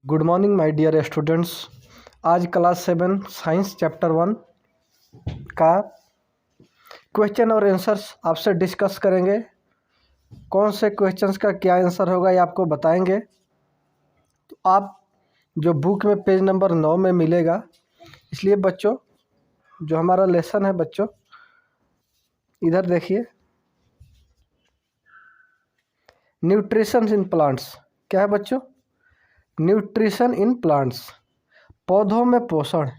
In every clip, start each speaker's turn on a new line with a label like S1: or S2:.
S1: Good morning my dear students. आज class 7 science chapter 1 का question और आंसर्स आपसे डिस्कस करेंगे। कौन से क्वेश्चंस का क्या आंसर होगा ये आपको बताएंगे। तो आप जो बुक में पेज नंबर 9 में मिलेगा, इसलिए बच्चों जो हमारा लेसन है बच्चों इधर देखिए, न्यूट्रिशन इन प्लांट्स। क्या है बच्चों? न्यूट्रिशन इन प्लांट्स, पौधों में पोषण।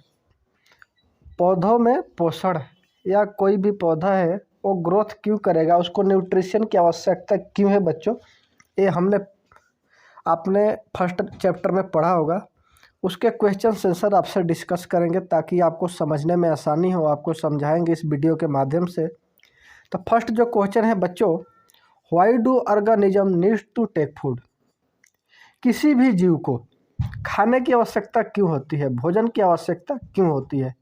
S1: पौधों में पोषण या कोई भी पौधा है वो ग्रोथ क्यों करेगा, उसको न्यूट्रिशन की आवश्यकता क्यों है बच्चों, ये हमने आपने फर्स्ट चैप्टर में पढ़ा होगा। उसके क्वेश्चन आंसर आपसे डिस्कस करेंगे ताकि आपको समझने में आसानी हो, आपको समझाएंगे इस वीडियो के माध्यम से। तो फर्स्ट जो क्वेश्चन है बच्चों, why do organism needs to take food. किसी भी जीव को खाने की आवश्यकता क्यों होती है, भोजन की आवश्यकता क्यों होती है।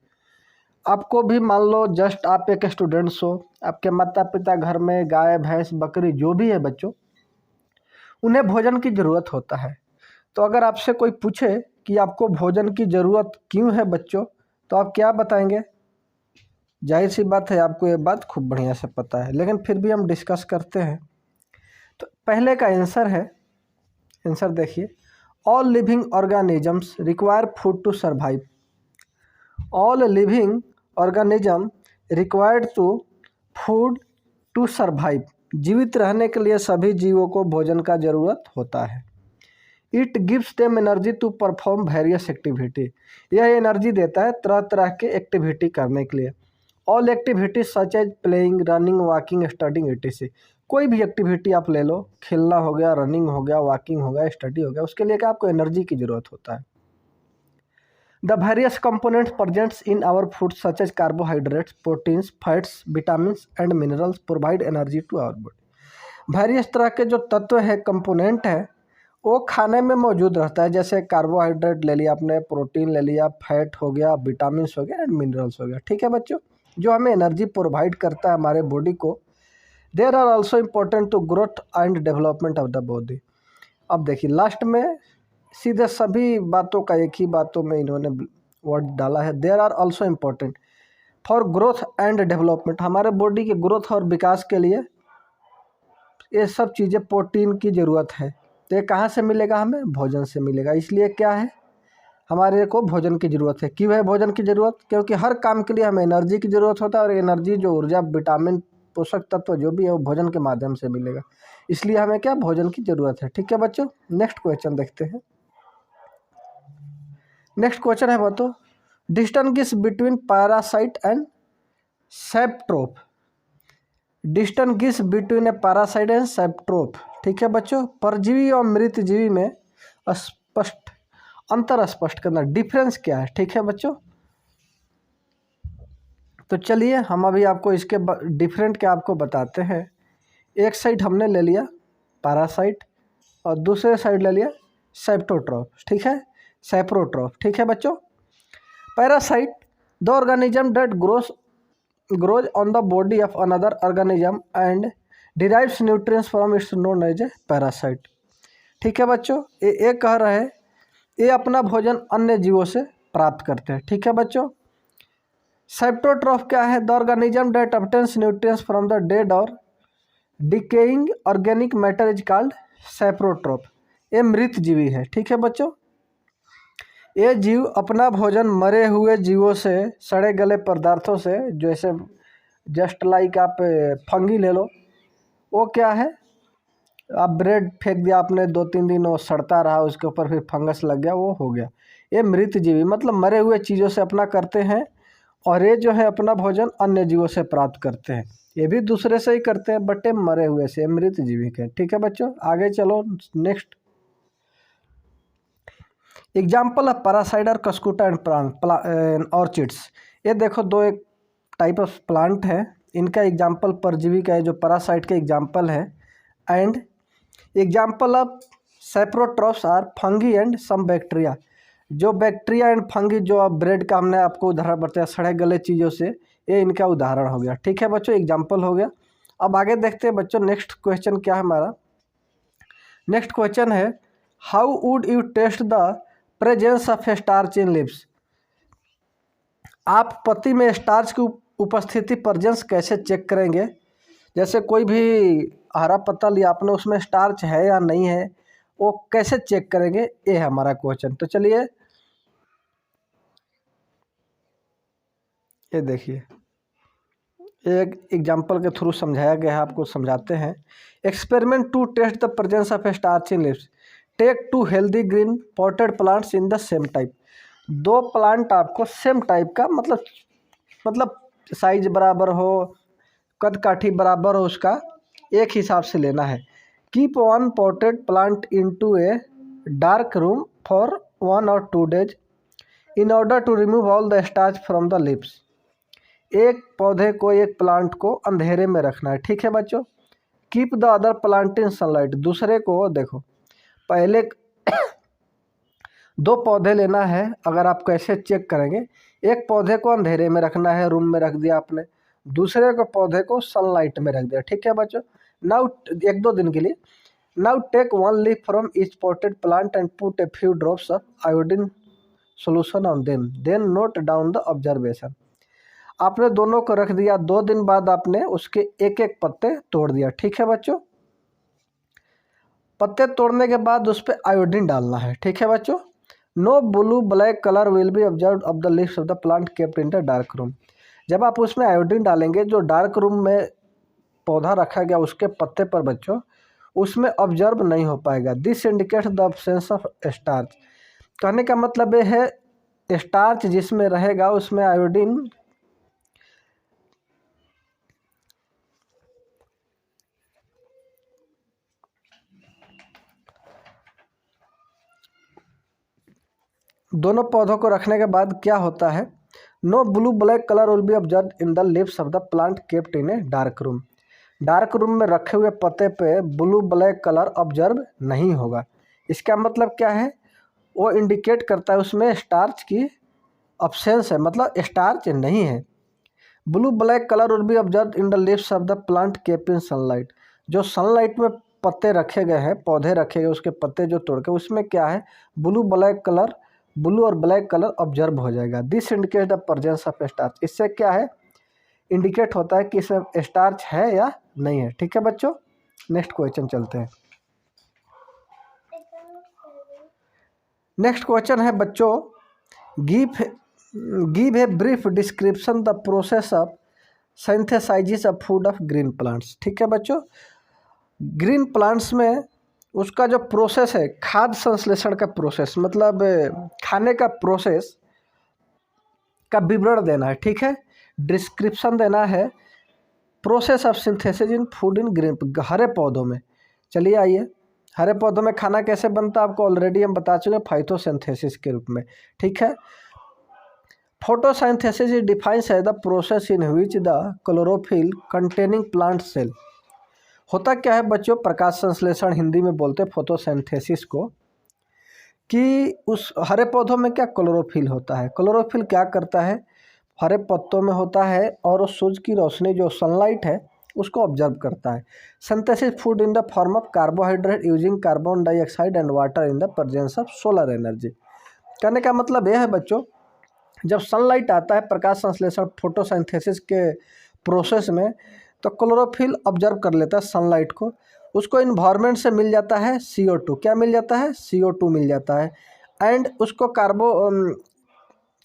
S1: आपको भी मान लो जस्ट आप एक स्टूडेंट्स हो, आपके माता पिता घर में गाय भैंस बकरी जो भी है बच्चों, उन्हें भोजन की ज़रूरत होता है। तो अगर आपसे कोई पूछे कि आपको भोजन की ज़रूरत क्यों है बच्चों, तो आप क्या बताएंगे? जाहिर सी बात है आपको ये बात खूब बढ़िया से पता है, लेकिन फिर भी हम डिस्कस करते हैं। तो पहले का आंसर है, आंसर देखिए, all living organisms require food to survive. All living organism required to food to survive. जीवित रहने के लिए सभी जीवों को भोजन का ज़रूरत होता है। It gives them energy to perform various activity. यह एनर्जी देता है तरह तरह के एक्टिविटी करने के लिए। All activities such as playing, running, walking, studying etc। कोई भी एक्टिविटी आप ले लो, खेलना हो गया, रनिंग हो गया, वॉकिंग हो गया, स्टडी हो गया, उसके लिए क्या आपको एनर्जी की ज़रूरत होता है। The various components present in our food such as carbohydrates, proteins, fats, vitamins and minerals provide energy to our body। Various तरह के जो तत्व है, कंपोनेंट है, वो खाने में मौजूद रहता है। जैसे कार्बोहाइड्रेट ले लिया आपने, प्रोटीन ले लिया, फैट हो गया, विटामिन्स हो गया एंड मिनरल्स हो गया। ठीक है बच्चों, जो हमें एनर्जी प्रोवाइड करता है हमारे बॉडी को। There are also important to growth and development of the body. अब देखिए लास्ट में सीधे सभी बातों का एक ही बातों में इन्होंने वर्ड डाला है, there are also important for growth and development. हमारे बॉडी के ग्रोथ और विकास के लिए ये सब चीज़ें प्रोटीन की ज़रूरत है। तो ये कहाँ से मिलेगा? हमें भोजन से मिलेगा। इसलिए क्या है, हमारे को भोजन की ज़रूरत है। क्यों है भोजन की ज़रूरत? क्योंकि हर काम के लिए हमें एनर्जी की ज़रूरत होता है, और एनर्जी जो ऊर्जा, विटामिन, पोषक तत्व जो भी है वो भोजन के माध्यम से मिलेगा। इसलिए हमें क्या, भोजन की ज़रूरत है। ठीक है बच्चों, नेक्स्ट क्वेश्चन देखते हैं। नेक्स्ट क्वेश्चन है बताओ, distinguish between parasite and saprotroph. Distinguish between a parasite and saprotroph. ठीक है बच्चों, परजीवी और मृतजीवी में स्पष्ट अंतर स्पष्ट करना, डिफरेंस क्या है। ठीक है बच्चों, तो चलिए हम अभी आपको इसके डिफरेंट क्या आपको बताते हैं। एक साइड हमने ले लिया पैरासाइट और दूसरे साइड ले लिया सेप्टोट्रॉप। ठीक है, सेप्रोट्रॉप। ठीक है बच्चों, parasite the organism that grows on the body of another organism and derives nutrients from its known as a parasite। ठीक है बच्चों, ये कह रहा है ये अपना भोजन अन्य जीवों से प्राप्त करते हैं। ठीक है बच्चों, सेप्टोट्रॉफ क्या है? The organism that obtains nutrients from the dead or decaying organic matter is called saprotroph. ये मृत जीवी है। ठीक है बच्चों, ये जीव अपना भोजन मरे हुए जीवों से, सड़े गले पदार्थों से, जैसे जस्ट लाइक आप फंगी ले लो, वो क्या है, आप ब्रेड फेंक दिया आपने, 2-3 दिन वो सड़ता रहा, उसके ऊपर फिर फंगस लग गया, वो हो गया। ये मृत जीवी मतलब मरे हुए चीज़ों से अपना करते हैं, और ये जो है अपना भोजन अन्य जीवों से प्राप्त करते हैं। ये भी दूसरे से ही करते हैं, बट ये मरे हुए से, मृत जीवी के। ठीक है बच्चों, आगे चलो next. Example of parasite cuscuta and plant orchids. ये देखो दो एक टाइप ऑफ प्लांट है, इनका एग्जाम्पल परजीवी का है जो पैरासाइट के एग्जाम्पल है। And example of saprotrophs are fungi and some bacteria. जो बैक्टीरिया एंड फंगी जो अब ब्रेड का हमने आपको उदाहरण बताया, सड़े गले चीज़ों से, ये इनका उदाहरण हो गया। ठीक है बच्चों, एग्जाम्पल हो गया। अब आगे देखते हैं बच्चों, नेक्स्ट क्वेश्चन क्या है हमारा। नेक्स्ट क्वेश्चन है, how would you test the presence of starch in leaves, आप पत्ती में स्टार्च की उपस्थिति प्रेजेंस कैसे चेक करेंगे। जैसे कोई भी हरा पत्ता लिया आपने, उसमें स्टार्च है या नहीं है, वो कैसे चेक करेंगे, ये है हमारा क्वेश्चन। तो चलिए ये देखिए, एक एग्जाम्पल के थ्रू समझाया गया है, आपको समझाते हैं। Experiment to test the presence of starch in leaves, take two healthy green potted plants in the same type. दो प्लांट आपको सेम टाइप का, मतलब साइज बराबर हो, कद काठी बराबर हो, उसका एक हिसाब से लेना है। Keep one potted plant into a dark room for 1 or 2 days in order to remove all the starch from the leaves. एक पौधे को, एक प्लांट को अंधेरे में रखना है, ठीक है बच्चों। Keep the other plant in sunlight, दूसरे को देखो, पहले दो पौधे लेना है। अगर आप कैसे चेक करेंगे, एक पौधे को अंधेरे में रखना है, रूम में रख दिया आपने, दूसरे को पौधे को सनलाइट में रख दिया, ठीक है बच्चों। नाउ 1-2 दिन के लिए, now take 1 leaf from each potted plant and put a few drops of iodine solution on them, then note down the observation. आपने दोनों को रख दिया, 2 दिन बाद आपने उसके एक एक पत्ते तोड़ दिया, ठीक है बच्चों। पत्ते तोड़ने के बाद उस पर आयोडीन डालना है, ठीक है बच्चों। No blue black colour will be observe of the leaves of the plant kept in the dark room. जब आप उसमें आयोडीन डालेंगे, जो डार्क रूम में पौधा रखा गया उसके पत्ते पर बच्चों, उसमें ऑब्जर्व नहीं हो पाएगा। This indicates the absence of starch. कहने का मतलब ये है, स्टार्च जिसमें रहेगा उसमें आयोडीन दोनों पौधों को रखने के बाद क्या होता है, no blue black colour will be observe in the leaves of the plant kept in a dark room. Dark room में रखे हुए पत्ते पे ब्लू ब्लैक कलर ऑब्जर्व नहीं होगा। इसका मतलब क्या है, वो इंडिकेट करता है उसमें स्टार्च की अब्सेंस है, मतलब स्टार्च नहीं है। Blue black colour will be observe in the leaves of the plant kept in sunlight. जो सनलाइट में पत्ते रखे गए हैं, पौधे रखे गए, उसके पत्ते जो तोड़ के, उसमें क्या है, ब्लू ब्लैक कलर, ब्लू और ब्लैक कलर ऑब्जर्व हो जाएगा। This indicate the presence of starch. इससे क्या है, इंडिकेट होता है कि इसमें स्टार्च है या नहीं है, ठीक है बच्चों। नेक्स्ट क्वेश्चन चलते हैं। नेक्स्ट क्वेश्चन है बच्चों, give a brief description the process of synthesis of food of green plants. ठीक है बच्चों, ग्रीन प्लांट्स में उसका जो प्रोसेस है, खाद्य संश्लेषण का प्रोसेस, मतलब खाने का प्रोसेस का विवरण देना है, ठीक है। डिस्क्रिप्शन देना है process of synthesis in food in green, हरे पौधों में। चलिए आइए, हरे पौधों में खाना कैसे बनता है आपको ऑलरेडी हम बता चुके, फाइटोसिंथेसिस के रूप में, ठीक है। Photosynthesis is defines as the process in which the chlorophyll containing plant cell. होता क्या है बच्चों, प्रकाश संश्लेषण हिंदी में बोलते हैं फोटोसिंथेसिस को, कि उस हरे पौधों में क्या क्लोरोफिल होता है। क्लोरोफिल क्या करता है, हरे पत्तों में होता है और उस सूरज की रोशनी जो सनलाइट है उसको ऑब्जर्व करता है। Synthesis food in the form of carbohydrate using carbon dioxide and water in the presence of solar energy. कहने का मतलब यह है बच्चों, जब सनलाइट आता है, प्रकाश संश्लेषण फोटोसिंथेसिस के प्रोसेस में, तो क्लोरोफिल ऑब्जर्व कर लेता है सनलाइट को, उसको इन्वायरमेंट से मिल जाता है CO2। क्या मिल जाता है, CO2 मिल जाता है। एंड उसको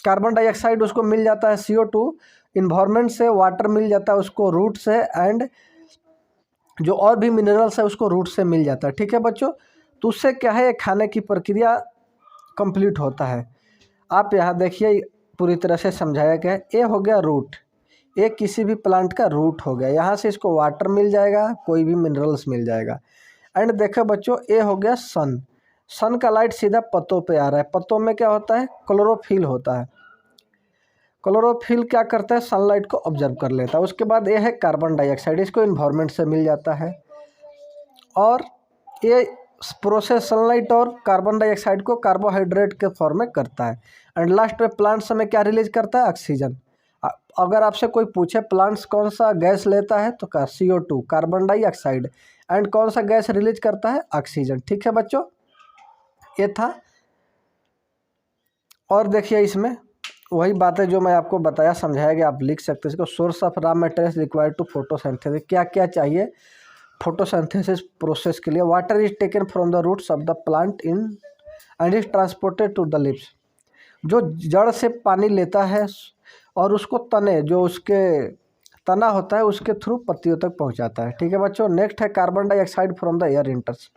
S1: कार्बन डाइऑक्साइड उसको मिल जाता है CO2 इन्वायरमेंट से, वाटर मिल जाता है उसको रूट से, एंड जो और भी मिनरल्स है उसको रूट से मिल जाता है, ठीक है बच्चों। तो उससे क्या है, खाने की प्रक्रिया कंप्लीट होता है। आप यहाँ देखिए, पूरी तरह से समझाया गया है। ये हो गया रूट, ये किसी भी प्लांट का रूट हो गया, यहाँ से इसको वाटर मिल जाएगा, कोई भी मिनरल्स मिल जाएगा। एंड देखो बच्चों, ये हो गया सन, सन का लाइट सीधा पत्तों पे आ रहा है। पत्तों में क्या होता है, क्लोरोफिल होता है। क्लोरोफिल क्या करता है, सनलाइट को ऑब्जर्व कर लेता है। उसके बाद ये है कार्बन डाइऑक्साइड, इसको इन्वायरमेंट से मिल जाता है, और ये प्रोसेस सनलाइट और कार्बन डाइऑक्साइड को कार्बोहाइड्रेट के फॉर्म में करता है। एंड लास्ट में प्लांट्स में क्या रिलीज करता है, ऑक्सीजन। अगर आपसे कोई पूछे प्लांट्स कौन सा गैस लेता है, तो CO2 कार्बन डाइऑक्साइड, एंड कौन सा गैस रिलीज करता है, ऑक्सीजन। ठीक है बच्चों, ये था और देखिए इसमें वही बातें जो मैं आपको बताया समझाया गया, आप लिख सकते हैं इसको। Source of raw materials required to photosynthesis, क्या क्या चाहिए फोटोसिंथेसिस प्रोसेस के लिए। Water is taken from the roots of the plant in and is transported to the leaves, जो जड़ से पानी लेता है और उसको तने, जो उसके तना होता है उसके थ्रू पत्तियों तक पहुंचाता है। ठीक है बच्चों। नेक्स्ट है carbon dioxide from the air इंटर्स,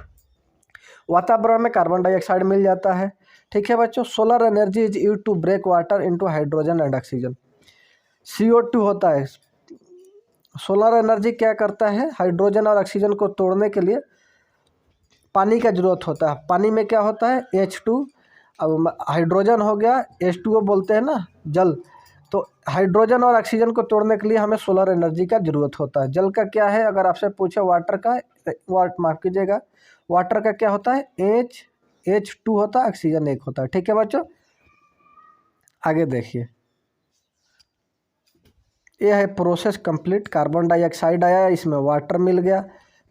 S1: वातावरण में कार्बन डाइऑक्साइड मिल जाता है। ठीक है बच्चों। Solar energy is use to break water into hydrogen and oxygen, CO2 होता है। सोलर एनर्जी क्या करता है, हाइड्रोजन और ऑक्सीजन को तोड़ने के लिए पानी का जरूरत होता है। पानी में क्या होता है, H2, अब हाइड्रोजन हो गया, H2O बोलते हैं ना, जल। तो हाइड्रोजन और ऑक्सीजन को तोड़ने के लिए हमें सोलर एनर्जी का जरूरत होता है। जल का क्या है, अगर आपसे पूछे वाटर का, माफ़ कीजिएगा, वाटर का क्या होता है, H2 होता है, ऑक्सीजन एक होता है। ठीक है बच्चों। आगे देखिए, ये है प्रोसेस कंप्लीट। कार्बन डाइऑक्साइड आया, इसमें वाटर मिल गया,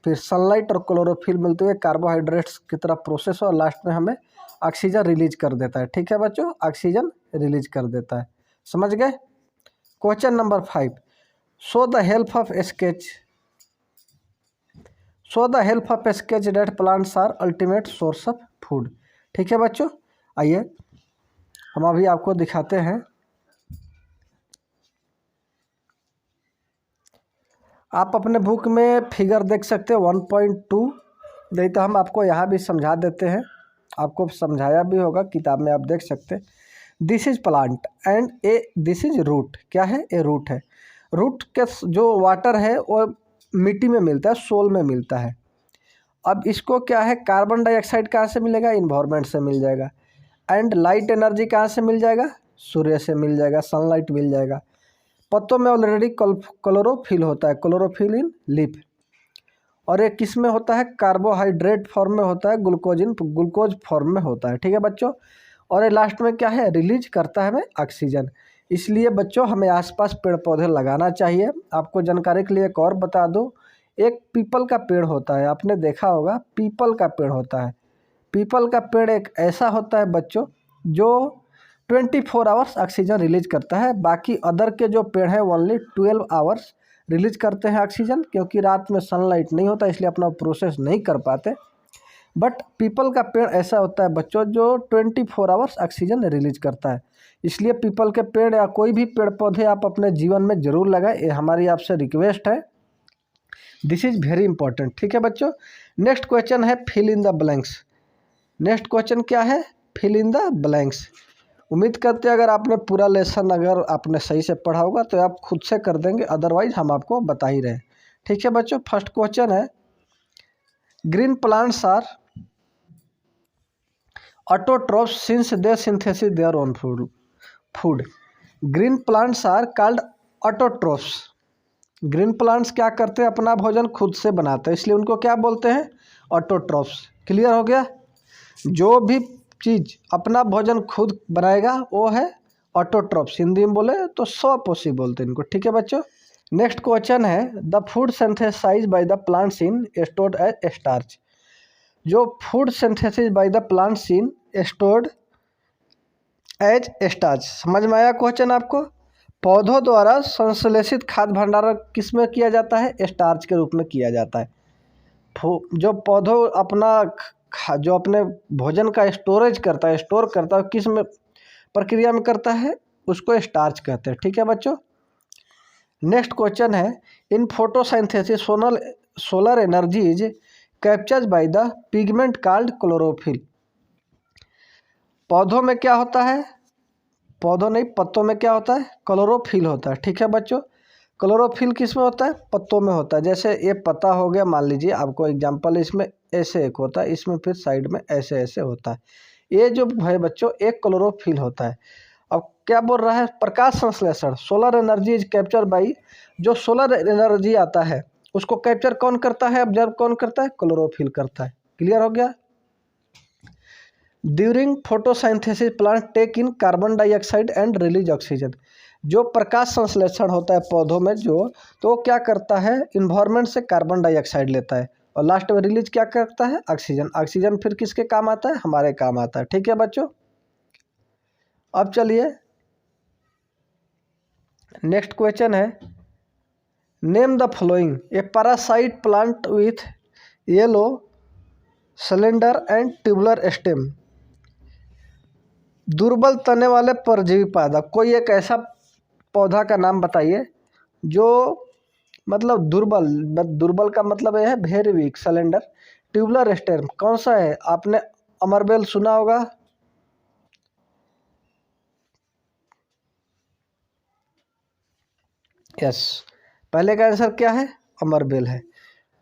S1: फिर सनलाइट और क्लोरोफिल मिलते हुए कार्बोहाइड्रेट्स की तरफ प्रोसेस, और लास्ट में हमें ऑक्सीजन रिलीज कर देता है। ठीक है बच्चों, ऑक्सीजन रिलीज कर देता है। समझ गए। Question number 5, show the help of sketch that plants are ultimate source of food. ठीक है बच्चों, आइए हम अभी आपको दिखाते हैं। आप अपने बुक में फिगर देख सकते हैं 1.2, नहीं तो हम आपको यहाँ भी समझा देते हैं, आपको समझाया भी होगा किताब में, आप देख सकते हैं। This is plant and this is root. क्या है, ए रूट है। रूट के जो वाटर है वो मिट्टी में मिलता है, सोल में मिलता है। अब इसको क्या है, कार्बन डाइऑक्साइड कहाँ से मिलेगा, इन्वायरमेंट से मिल जाएगा। एंड लाइट एनर्जी कहाँ से मिल जाएगा, सूर्य से मिल जाएगा, सनलाइट मिल जाएगा। पत्तों में ऑलरेडी क्लोरोफिल होता है, क्लोरोफिल इन लीफ। और एक किस में होता है, कार्बोहाइड्रेट फॉर्म में होता है, ग्लूकोज फॉर्म में होता है। ठीक है बच्चों। और ये लास्ट में क्या है, रिलीज करता है हमें ऑक्सीजन। इसलिए बच्चों हमें आसपास पेड़ पौधे लगाना चाहिए। आपको जानकारी के लिए एक और बता दूं, एक पीपल का पेड़ होता है, आपने देखा होगा, पीपल का पेड़ होता है। पीपल का पेड़ एक ऐसा होता है बच्चों जो 24 आवर्स ऑक्सीजन रिलीज करता है। बाकी अदर के जो पेड़ हैं ओनली 12 आवर्स रिलीज करते हैं ऑक्सीजन, क्योंकि रात में सनलाइट नहीं होता इसलिए अपना प्रोसेस नहीं कर पाते। बट पीपल का पेड़ ऐसा होता है बच्चों जो 24 आवर्स ऑक्सीजन रिलीज करता है। इसलिए पीपल के पेड़ या कोई भी पेड़ पौधे आप अपने जीवन में ज़रूर लगाएं, ये हमारी आपसे रिक्वेस्ट है। This is very important. ठीक है बच्चों। नेक्स्ट क्वेश्चन है fill in the blanks. Next question क्या है, फिल इन द ब्लैंक्स। उम्मीद करते हैं अगर आपने पूरा लेसन अगर आपने सही से पढ़ा होगा तो आप खुद से कर देंगे, अदरवाइज हम आपको बता ही रहे। ठीक है बच्चों। फर्स्ट क्वेश्चन है, green plants are autotrophs since they synthesis their own food. Green plants are called autotrophs. Green plants क्या करते हैं, अपना भोजन खुद से बनाते हैं, इसलिए उनको क्या बोलते हैं, ऑटोट्रोफ्स। क्लियर हो गया। जो भी चीज़ अपना भोजन खुद बनाएगा वो है ऑटोट्रोफ्स। हिंदी में बोले तो स्वपोषी बोलते हैं इनको। ठीक है बच्चों। नेक्स्ट क्वेश्चन है, the food synthesize by the plants in stored as starch. जो food synthesis by the plants in stored as starch, समझ में आया क्वेश्चन आपको। पौधों द्वारा संश्लेषित खाद्य भंडारण किस में किया जाता है, स्टार्च के रूप में किया जाता है। जो पौधों जो अपने भोजन का स्टोरेज करता है, स्टोर करता है, किस में प्रक्रिया में करता है, उसको स्टार्च कहते हैं। ठीक है बच्चों। नेक्स्ट क्वेश्चन है, in photosynthesis solar energy is captured by the pigment called chlorophyll. पौधों में क्या होता है, पौधों नहीं, पत्तों में क्या होता है, क्लोरोफिल होता है। ठीक है बच्चों। क्लोरोफिल किस में होता है, पत्तों में होता है। जैसे ये पत्ता हो गया, मान लीजिए आपको एग्जांपल, इसमें ऐसे एक होता है, इसमें फिर साइड में ऐसे ऐसे होता है। ये जो है बच्चों एक क्लोरोफिल होता है। अब क्या बोल रहा है, प्रकाश संश्लेषण, solar energy is capture by, जो सोलर एनर्जी आता है उसको कैप्चर कौन करता है, ऑब्जर्व कौन करता है, क्लोरोफिल करता है। क्लियर हो गया। During photosynthesis plant take in carbon dioxide and release oxygen. जो प्रकाश संश्लेषण होता है पौधों में जो, तो वो क्या करता है, इन्वायरमेंट से कार्बन डाइऑक्साइड लेता है और लास्ट में रिलीज क्या करता है, ऑक्सीजन। ऑक्सीजन फिर किसके काम आता है, हमारे काम आता है। ठीक है बच्चों। अब चलिए नेक्स्ट क्वेश्चन है, name the following A parasite plant with yellow cylinder and tubular stem. दुर्बल तने वाले परजीवी पौधा, कोई एक ऐसा पौधा का नाम बताइए जो मतलब दुर्बल का मतलब यह है very weak, cylinder, tubular stem कौन सा है? आपने अमरबेल सुना होगा। यस, पहले का आंसर क्या है? अमरबेल है।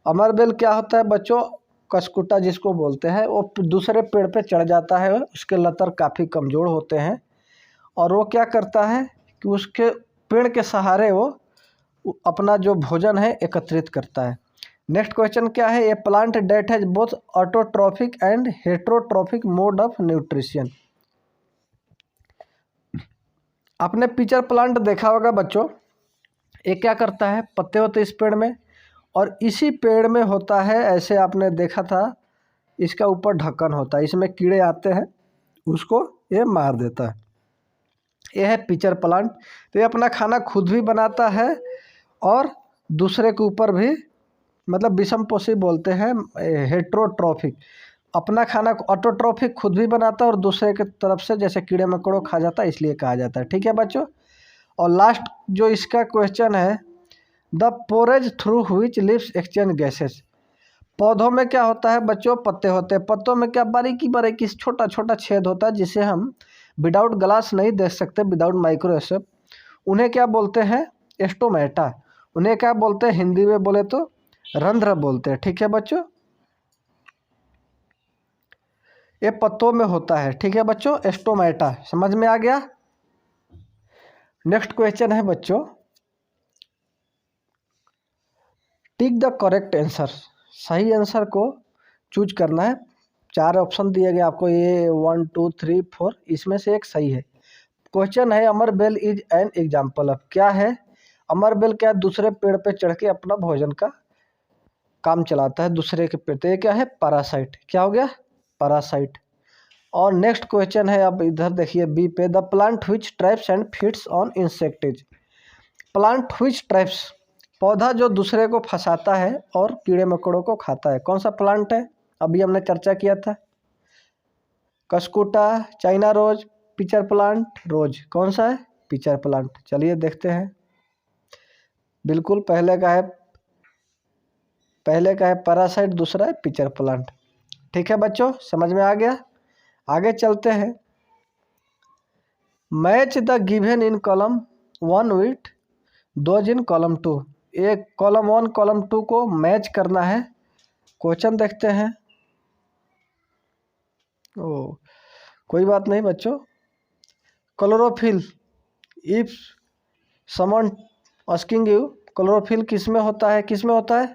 S1: अमरबेल क्या होता है बच्चों? कसकुटा जिसको बोलते हैं, वो दूसरे पेड़ पे चढ़ जाता है, उसके लतर काफ़ी कमज़ोर होते हैं और वो क्या करता है कि उसके पेड़ के सहारे वो अपना जो भोजन है एकत्रित करता है। नेक्स्ट क्वेश्चन क्या है? A plant that has both autotrophic and heterotrophic mode of nutrition. आपने पिचर प्लांट देखा होगा बच्चों, ये क्या करता है? पत्ते होते इस पेड़ में और इसी पेड़ में होता है, ऐसे आपने देखा था, इसका ऊपर ढक्कन होता है, इसमें कीड़े आते हैं, उसको ये मार देता है। ये है पिचर प्लांट। तो ये अपना खाना खुद भी बनाता है और दूसरे के ऊपर भी, मतलब विषमपोषी बोलते हैं, हेट्रोट्रॉफिक। अपना खाना ऑटोट्रॉफिक खुद भी बनाता है और दूसरे की तरफ से जैसे कीड़े मकोड़ों खा जाता है, इसलिए कहा जाता है। ठीक है बच्चों। और लास्ट जो इसका क्वेश्चन है, the porridge through which leaves exchange gases. पौधों में क्या होता है बच्चों? पत्ते होते हैं, पत्तों में क्या बारीकी बारीकी छोटा छोटा छेद होता है जिसे हम विदाउट ग्लास नहीं देख सकते, विदाउट माइक्रोस्कोप। उन्हें क्या बोलते हैं? स्टोमेटा। उन्हें क्या बोलते हैं? हिंदी में बोले तो रंध्र बोलते हैं। ठीक है बच्चों, ये पत्तों में होता है। ठीक है बच्चों, स्टोमेटा। समझ में आ गया? नेक्स्ट क्वेश्चन है बच्चों, टिक द करेक्ट आंसर। सही आंसर को चूज करना है। 4 ऑप्शन दिए गए आपको, ये 1 2 3 4, इसमें से एक सही है। क्वेश्चन है, अमरबेल इज एन एग्जाम्पल ऑफ। क्या है? अमरबेल क्या दूसरे पेड़ पे चढ़ के अपना भोजन का काम चलाता है दूसरे के पेड़। तो ये क्या है? पैरासाइट। क्या हो गया? पैरासाइट। और नेक्स्ट क्वेश्चन है, अब इधर देखिए बी पे, the plant which traps and feeds on insects. Plant which traps, पौधा जो दूसरे को फंसाता है और कीड़े मकोड़ों को खाता है, कौन सा प्लांट है? अभी हमने चर्चा किया था, cuscuta, china rose, pitcher plant, rose. कौन सा है? Pitcher plant. चलिए देखते हैं। बिल्कुल पहले का है पैरासाइट, दूसरा है पिचर प्लांट। ठीक है बच्चों, समझ में आ गया? आगे चलते हैं। Match the given in column 1 with those in column 2। एक कॉलम 1 कॉलम 2 को मैच करना है। क्वेश्चन देखते हैं। ओ, कोई बात नहीं बच्चों। Chlorophyll, if someone asking you, chlorophyll किस में होता है? किस में होता है?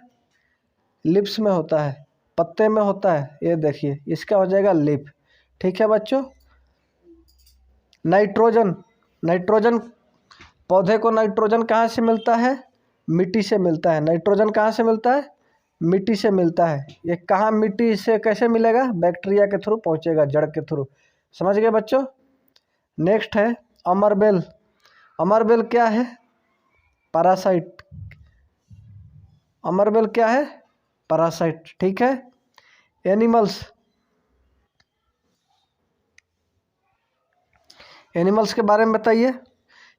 S1: लिप्स में होता है, पत्ते में होता है। ये देखिए, इसका हो जाएगा लिप। ठीक है बच्चों। नाइट्रोजन, नाइट्रोजन, पौधे को नाइट्रोजन कहाँ से मिलता है? मिट्टी से मिलता है। नाइट्रोजन कहाँ से मिलता है? मिट्टी से मिलता है। ये कहाँ मिट्टी से कैसे मिलेगा? बैक्टीरिया के थ्रू पहुँचेगा, जड़ के थ्रू। समझ गए बच्चों? नेक्स्ट है अमरबेल। अमरबेल क्या है? पैरासाइट। अमरबेल क्या है? पैरासाइट। ठीक है। एनिमल्स, एनिमल्स के बारे में बताइए।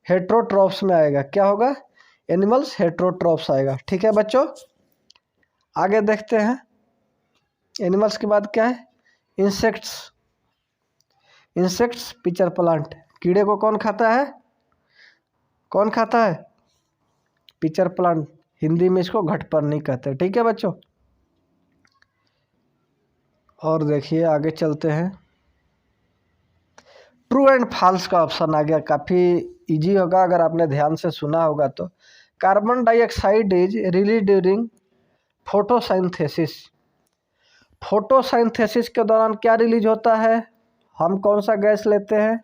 S1: हेट्रोट्रॉप्स में आएगा। क्या होगा? एनिमल्स हेट्रोट्रॉप्स आएगा। ठीक है बच्चों, आगे देखते हैं। एनिमल्स के बाद क्या है? इंसेक्ट्स। Insects pitcher plant. कीड़े को कौन खाता है? कौन खाता है? Pitcher plant. हिंदी में इसको घटपर्णी कहते हैं। ठीक है बच्चों, और देखिए आगे चलते हैं। ट्रू एंड फॉल्स का ऑप्शन आ गया, काफ़ी इजी होगा अगर आपने ध्यान से सुना होगा तो। Carbon dioxide is release during photosynthesis. Photosynthesis के दौरान क्या रिलीज होता है? हम कौन सा गैस लेते हैं?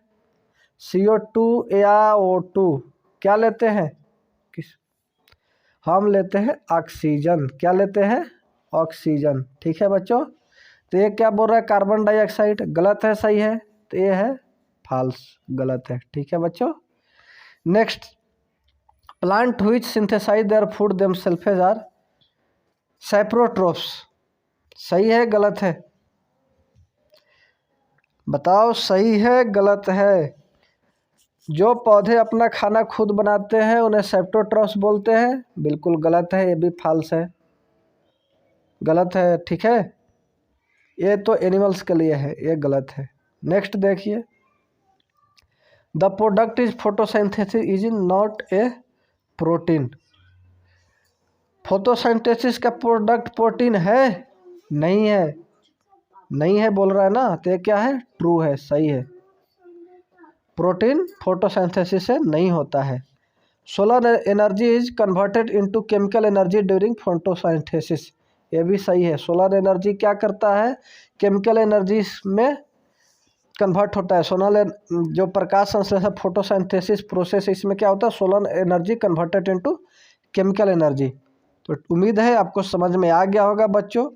S1: CO2 या O2? क्या लेते हैं? हम लेते हैं ऑक्सीजन। क्या लेते हैं? ऑक्सीजन। ठीक है बच्चों, तो ये क्या बोल रहा है? Carbon dioxide. गलत है, सही है? तो ये है फाल्स, गलत है। ठीक है बच्चों। Next, plant which synthesize their food themselves are saprotrophs. सही है गलत है? बताओ सही है गलत है? जो पौधे अपना खाना खुद बनाते हैं उन्हें सैप्रोट्रोफ्स बोलते हैं। बिल्कुल गलत है, ये भी फाल्स है, गलत है। ठीक है, ये तो एनिमल्स के लिए है, ये गलत है। नेक्स्ट देखिए, the product is photosynthesis is not a protein. Photosynthesis का प्रोडक्ट प्रोटीन है? नहीं है, नहीं है बोल रहा है ना, तो ये क्या है? ट्रू है, सही है। प्रोटीन फोटोसिंथेसिस से नहीं होता है। Solar energy is converted into chemical energy during photosynthesis. ये भी सही है। सोलर एनर्जी क्या करता है? केमिकल एनर्जी में कन्वर्ट होता है। सोलर जो प्रकाश संश्लेषण फोटोसिंथेसिस प्रोसेस, इसमें क्या होता है? Solar energy converted into chemical energy. तो उम्मीद है आपको समझ में आ गया होगा बच्चों।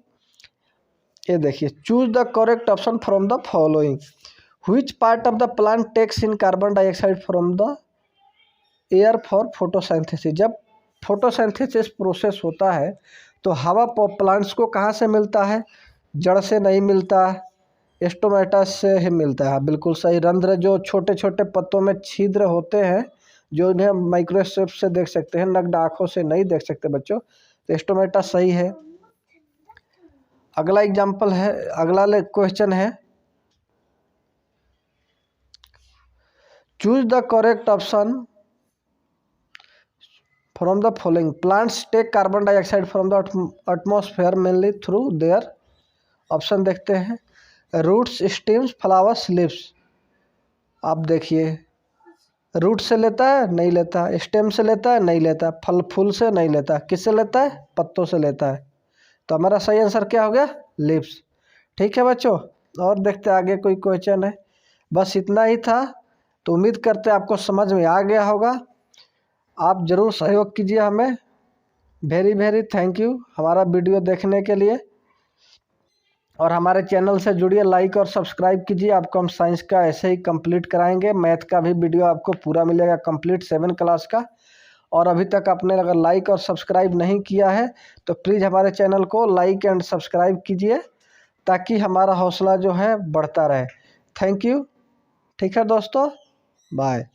S1: ये देखिए, choose the correct option from the following. Which part of the plant takes in carbon dioxide from the air for photosynthesis. जब फोटोसिंथेसिस प्रोसेस होता है तो हवा प्लांट्स को कहाँ से मिलता है? जड़ से नहीं मिलता, स्टोमेटा से ही मिलता है। बिल्कुल सही। रंध्र, जो छोटे छोटे पत्तों में छिद्र होते हैं, जो इन्हें माइक्रोस्कोप से देख सकते हैं, नग्न आँखों से नहीं देख सकते बच्चों, तो स्टोमेटा सही है। अगला एग्जाम्पल है, अगला क्वेश्चन है, choose the correct option from the following. Plants take carbon dioxide from the atmosphere mainly through their. Option देखते हैं, रूट्स, स्टेम्स, फ्लावर्स, लीव्स। आप देखिए, रूट से लेता है? नहीं लेता। स्टेम से लेता है? नहीं लेता। फल फूल से नहीं लेता। किससे लेता है? पत्तों से लेता है। तो हमारा सही आंसर क्या हो गया? लीव्स। ठीक है बच्चों, और देखते आगे कोई क्वेश्चन है। बस इतना ही था। तो उम्मीद करते हैं आपको समझ में आ गया होगा। आप ज़रूर सहयोग कीजिए हमें। वेरी वेरी थैंक यू हमारा वीडियो देखने के लिए, और हमारे चैनल से जुड़िए, लाइक और सब्सक्राइब कीजिए। आपको हम साइंस का ऐसे ही कंप्लीट कराएंगे। मैथ का भी वीडियो आपको पूरा मिलेगा कंप्लीट 7 क्लास का। और अभी तक आपने अगर लाइक और सब्सक्राइब नहीं किया है तो प्लीज़ हमारे चैनल को लाइक एंड सब्सक्राइब कीजिए, ताकि हमारा हौसला जो है बढ़ता रहे। Thank you. ठीक है दोस्तों, बाय।